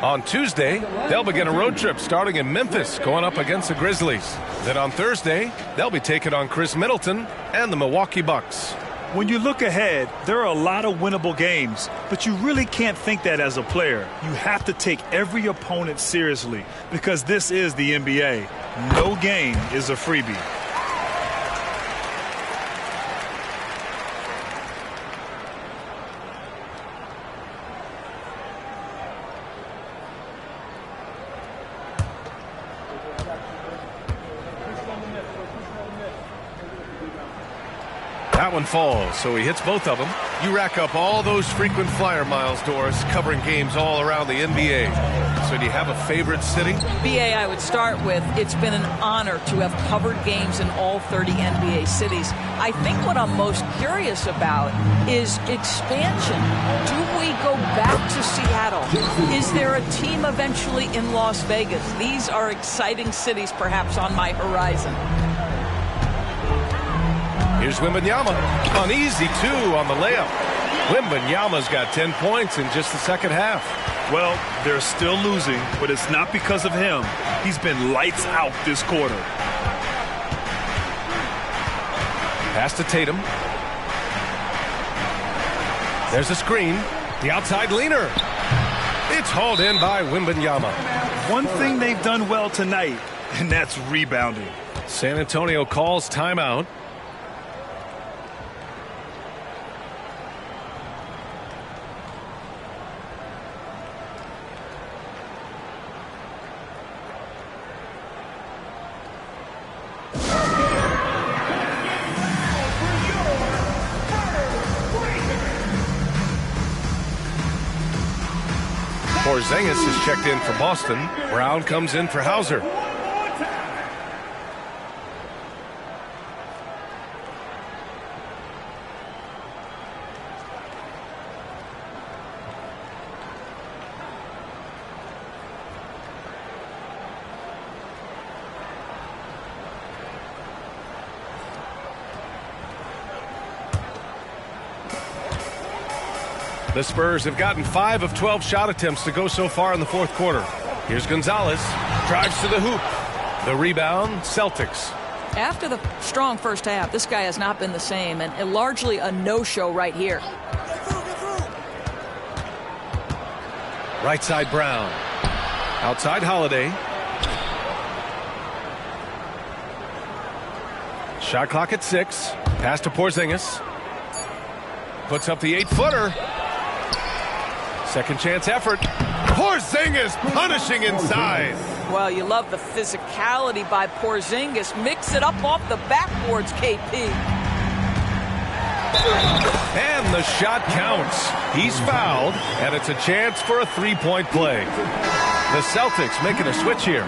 On Tuesday, they'll begin a road trip starting in Memphis, going up against the Grizzlies. Then on Thursday, they'll be taking on Chris Middleton and the Milwaukee Bucks. When you look ahead, there are a lot of winnable games, but you really can't think that as a player. You have to take every opponent seriously because this is the NBA. No game is a freebie. That one falls, so he hits both of them. You rack up all those frequent flyer miles, Doris, covering games all around the NBA. So do you have a favorite city? BA, I would start with, it's been an honor to have covered games in all 30 NBA cities. I think what I'm most curious about is expansion. Do we go back to Seattle? Is there a team eventually in Las Vegas? These are exciting cities perhaps on my horizon. Here's Wembanyama. An easy 2 on the layup. Wembanyama's got 10 points in just the second half. Well, they're still losing, but it's not because of him. He's been lights out this quarter. Pass to Tatum. There's a screen. The outside leaner. It's hauled in by Wembanyama. One thing they've done well tonight, and that's rebounding. San Antonio calls timeout. Porzingis is checked in for Boston. Brown comes in for Hauser. The Spurs have gotten 5 of 12 shot attempts to go so far in the fourth quarter. Here's Gonzalez, drives to the hoop. The rebound, Celtics. After the strong first half, this guy has not been the same, and largely a no-show right here. Right side Brown. Outside Holiday. Shot clock at 6. Pass to Porzingis. Puts up the 8-footer. Second chance effort. Porzingis punishing inside. Well, you love the physicality by Porzingis. Mix it up off the backboards, KP. And the shot counts. He's fouled, and it's a chance for a three-point play. The Celtics making a switch here.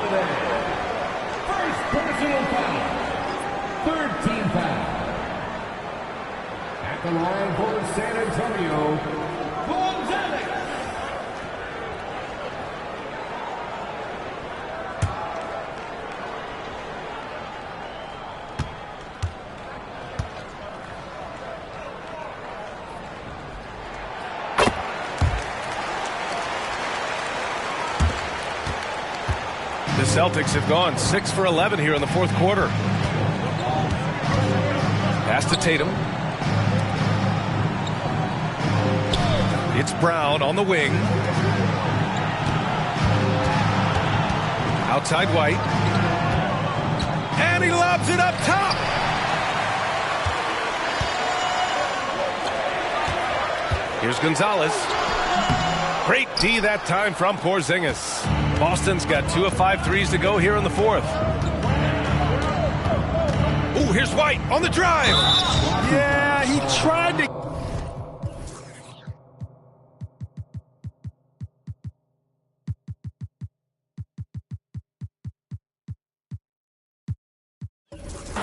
First personal foul. Third team foul. At the line for San Antonio, the Celtics have gone 6 for 11 here in the fourth quarter. Pass to Tatum. It's Brown on the wing. Outside White. And he lobs it up top. Here's Gonzalez. Great D that time from Porzingis. Boston's got 2 of 5 threes to go here in the fourth. Ooh, here's White on the drive. Yeah, he tried to.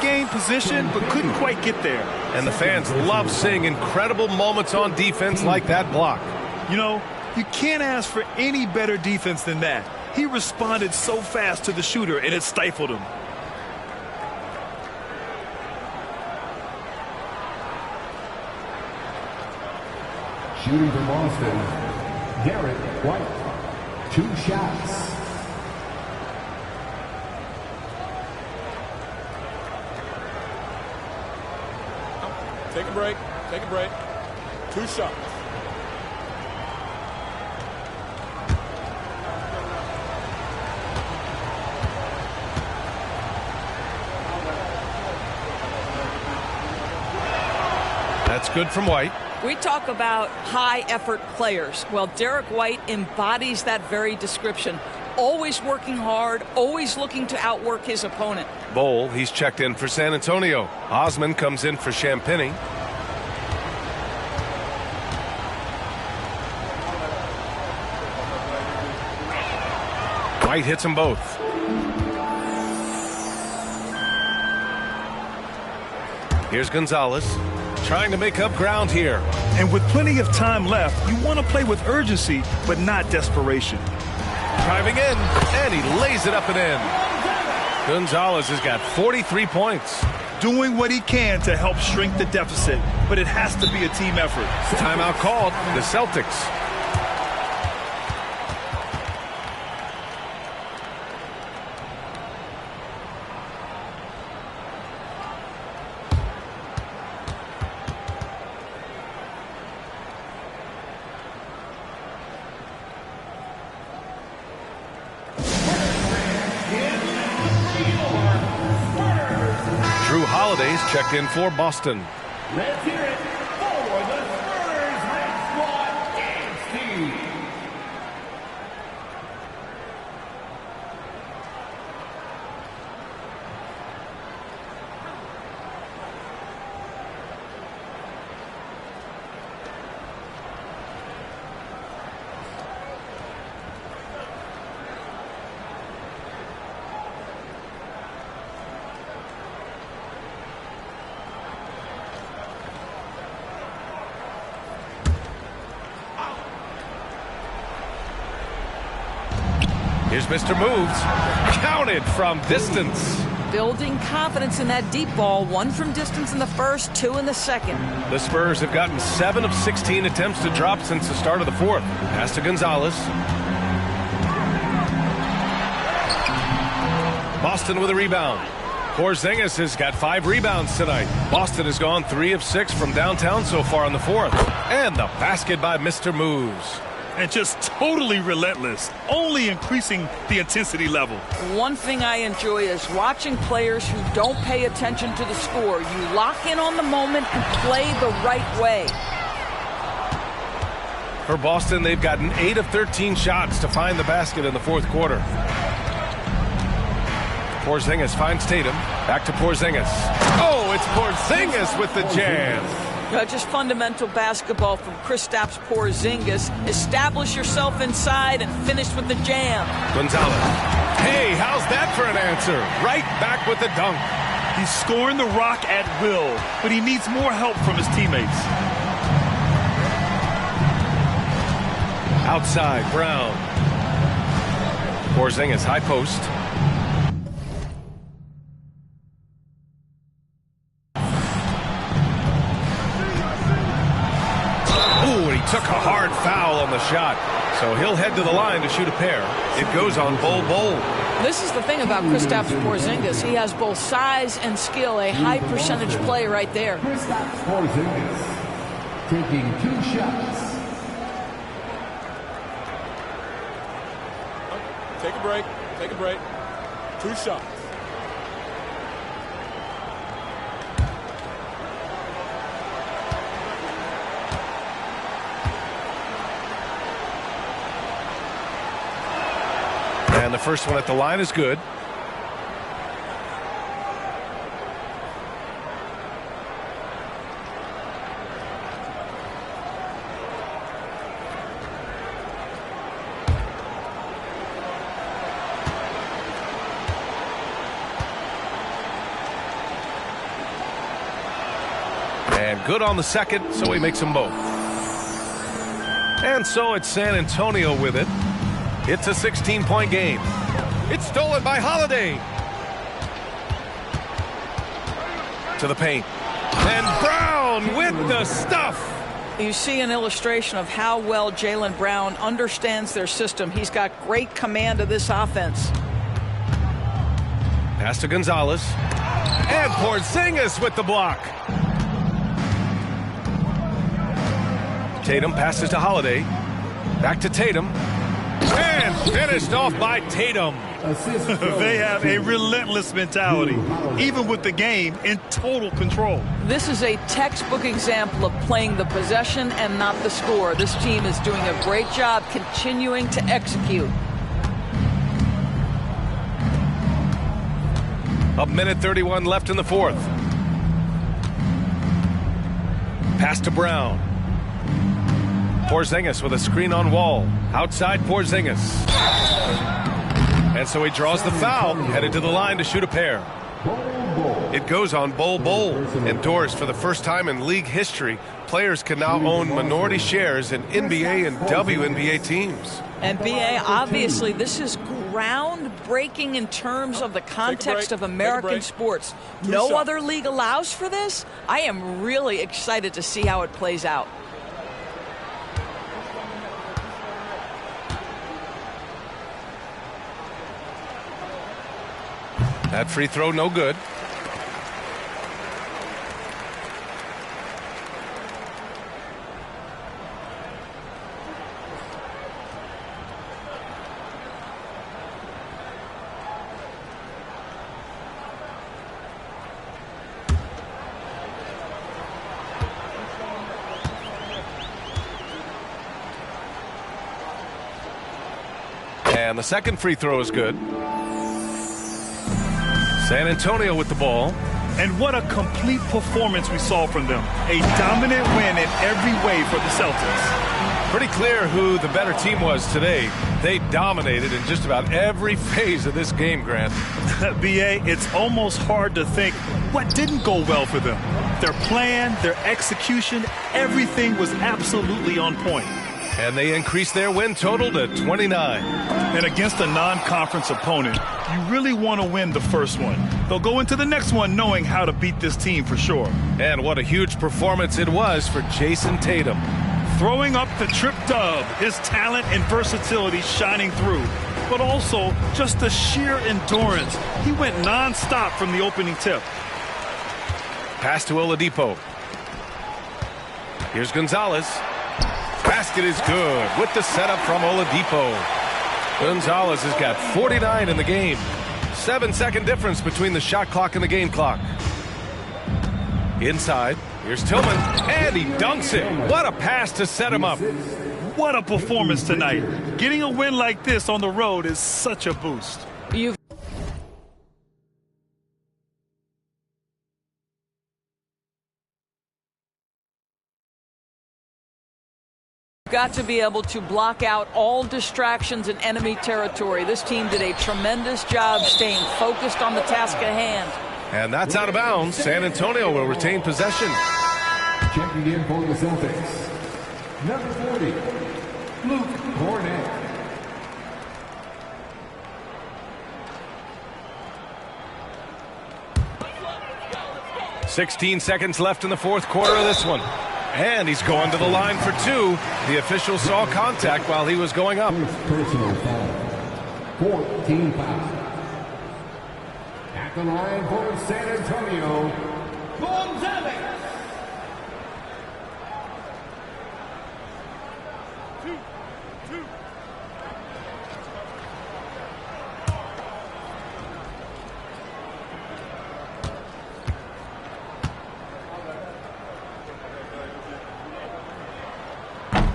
Gain position, but couldn't quite get there. And the fans love seeing incredible moments on defense like that block. You know, you can't ask for any better defense than that. He responded so fast to the shooter, and it stifled him. shooting for Boston, Garrett White. 2 shots. Take a break. Take a break. 2 shots. That's good from White. We talk about high-effort players. Well, Derek White embodies that very description. Always working hard, always looking to outwork his opponent. Bowl, he's checked in for San Antonio. Osman comes in for Champagny. White hits them both. Here's Gonzalez, trying to make up ground here. And with plenty of time left, you want to play with urgency, but not desperation. Driving in, and he lays it up and in. Gonzalez has got 43 points. Doing what he can to help shrink the deficit, but it has to be a team effort. Timeout called, the Celtics. Holiday's checked in for Boston. Let's hear it for the Spurs Red Squad dance team. Here's Mr. Moves. Counted from distance. Building confidence in that deep ball. 1 from distance in the first, 2 in the second. The Spurs have gotten 7 of 16 attempts to drop since the start of the fourth. Pass to Gonzalez. Boston with a rebound. Porzingis has got 5 rebounds tonight. Boston has gone 3 of 6 from downtown so far in the fourth. And the basket by Mr. Moves. And just totally relentless, only increasing the intensity level. One thing I enjoy is watching players who don't pay attention to the score. You lock in on the moment and play the right way. For Boston, they've gotten 8 of 13 shots to find the basket in the fourth quarter. Porzingis finds Tatum. Back to Porzingis. Oh, it's Porzingis with the jam. Just fundamental basketball from Kristaps Porzingis. Establish yourself inside and finish with the jam. Gonzalez. Hey, how's that for an answer? Right back with the dunk. He's scoring the rock at will, but he needs more help from his teammates. Outside, Brown. Porzingis, high post. Took a hard foul on the shot, so he'll head to the line to shoot a pair. It goes on Bol Bol. This is the thing about Kristaps Porzingis. He has both size and skill, a high percentage play right there. Kristaps Porzingis taking 2 shots. Take a break. Take a break. 2 shots. And the first one at the line is good. And good on the second, so he makes them both. And so it's San Antonio with it. It's a 16-point game. It's stolen by Holiday. To the paint. And Brown with the stuff. You see an illustration of how well Jaylen Brown understands their system. He's got great command of this offense. Pass to Gonzalez. And Porzingis with the block. Tatum passes to Holiday. Back to Tatum. And finished off by Tatum. They have a relentless mentality, even with the game in total control. This is a textbook example of playing the possession and not the score. This team is doing a great job continuing to execute. A minute 31 left in the fourth. Pass to Brown. Porzingis with a screen on Wall. Outside Porzingis. And so he draws the foul, headed to the line to shoot a pair. It goes on Bol Bol. Endorsed for the first time in league history, players can now own minority shares in NBA and WNBA teams. And BA, obviously, this is groundbreaking in terms of the context of American sports. No other league allows for this. I am really excited to see how it plays out. That free throw, no good. And the second free throw is good. San Antonio with the ball. And what a complete performance we saw from them. A dominant win in every way for the Celtics. Pretty clear who the better team was today. They dominated in just about every phase of this game, Grant. BA, it's almost hard to think what didn't go well for them. Their plan, their execution, everything was absolutely on point. And they increase their win total to 29. And against a non-conference opponent, you really want to win the first one. They'll go into the next one knowing how to beat this team for sure. And what a huge performance it was for Jason Tatum. Throwing up the trip dub, his talent and versatility shining through, but also just the sheer endurance. He went non-stop from the opening tip. Pass to Oladipo. Here's Gonzalez. Basket is good with the setup from Oladipo. Gonzalez has got 49 in the game. 7-second difference between the shot clock and the game clock. Inside, here's Tillman, and he dunks it. What a pass to set him up. What a performance tonight. Getting a win like this on the road is such a boost. You've got to be able to block out all distractions in enemy territory. This team did a tremendous job staying focused on the task at hand. And that's out of bounds. San Antonio will retain possession. Checking in for the Celtics, number 40, Luke Cornett. 16 seconds left in the fourth quarter of this one. And he's going to the line for two. The official saw contact while he was going up. Personal foul. 14 foul. At the line for San Antonio, Gonzalez.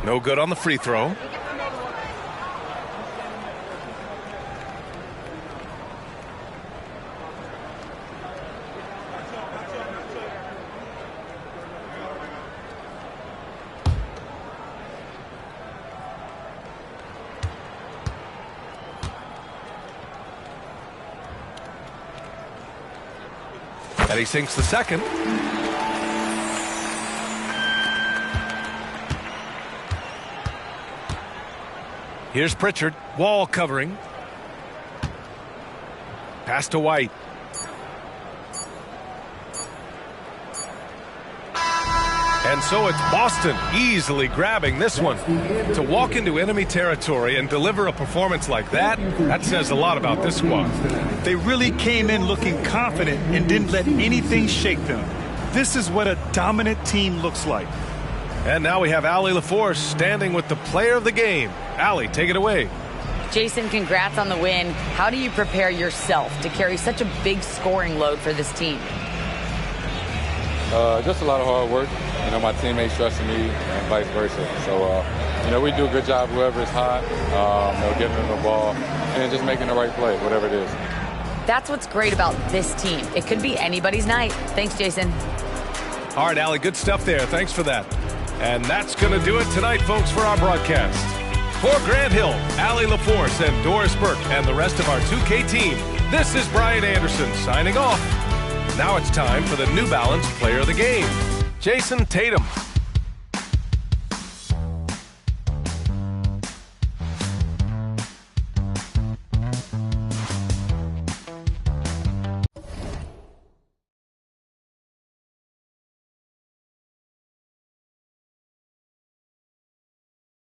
No good on the free throw. And he sinks the second. Here's Pritchard, wall covering. Pass to White. And so it's Boston easily grabbing this one. To walk into enemy territory and deliver a performance like that, that says a lot about this squad. They really came in looking confident and didn't let anything shake them. This is what a dominant team looks like. And now we have Allie LaForce standing with the player of the game. Allie, take it away. Jason, congrats on the win. How do you prepare yourself to carry such a big scoring load for this team? Just a lot of hard work. You know, my teammates trusting me and vice versa. So, you know, we do a good job, whoever is hot, getting them the ball and just making the right play, whatever it is. That's what's great about this team. It could be anybody's night. Thanks, Jason. All right, Allie, good stuff there. Thanks for that. And that's going to do it tonight, folks, for our broadcast. For Grant Hill, Allie LaForce, and Doris Burke, and the rest of our 2K team, this is Brian Anderson signing off. Now it's time for the New Balance Player of the Game, Jason Tatum.